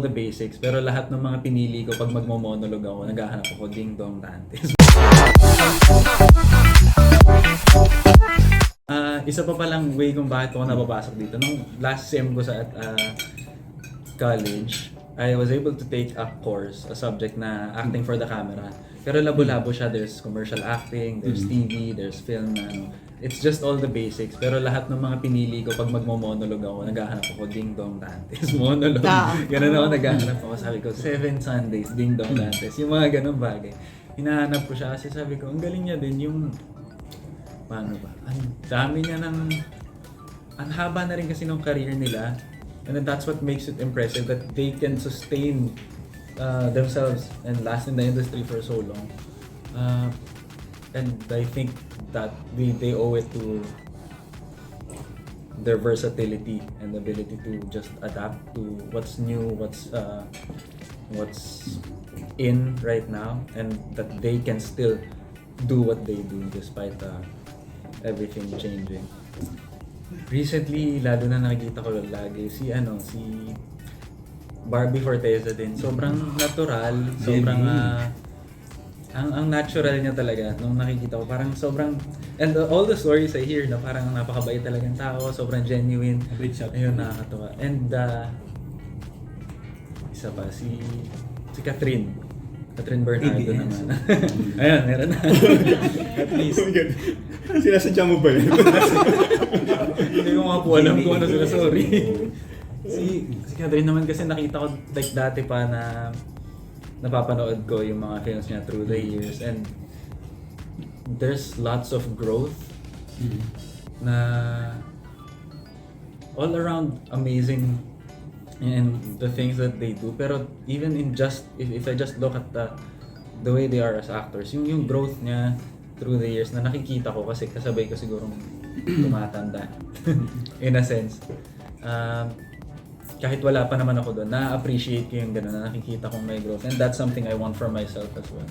the basics, pero lahat ng mga pinili ko pag magmo-monologue ako, naghahanap ako Ding Dong Dantes. Isa pa palang way kung bakit ako napapasok dito. Nung last sem ko sa college, I was able to take a course, a subject na acting for the camera. Pero labo-labo siya. There's commercial acting, there's TV, there's film na ano. It's just all the basics. Pero lahat ng mga pinili ko pag magmo-monologue ako, naghahanap ako Ding Dong Dantes. Monologue. Ganun ako naghahanap ako. Sabi ko, 7 Sundays, Ding Dong Dantes. Yung mga ganun bagay. Hinahanap ko siya kasi sabi ko, ang galing niya din yung paano ba? Ang dami niya ang haba na rin kasi ng career nila. And that's what makes it impressive that they can sustain themselves and last in the industry for so long. And I think that they owe it to their versatility and ability to just adapt to what's new, what's in right now, and that they can still do what they do despite everything changing. Recently, lalo na nakikita ko lagi si Barbie Forteza din. Sobrang natural, sobrang ang natural niya talaga nung nakikita ko. Parang sobrang, and all the stories I hear na parang napakabait talagang tao, sobrang genuine. Ayun, nakakatawa. And isa pa, si Catherine Bernardo naman. Ayan, meron na. At least. Sinasadya mo ba yun? Hindi ko nga po alam kung ano sila, sorry. Si Catherine naman kasi nakita ko like dati pa na napapanood ko yung mga films niya through the years, and there's lots of growth na all around amazing in the things that they do. Pero even in just if I just look at the way they are as actors, yung growth niya through the years na nakikita ko kasi kasabay ko sigurong tumatanda in a sense. Kahit wala pa naman ako doon, na-appreciate ko yung gano'n na nakikita kong may growth, and that's something I want for myself as well.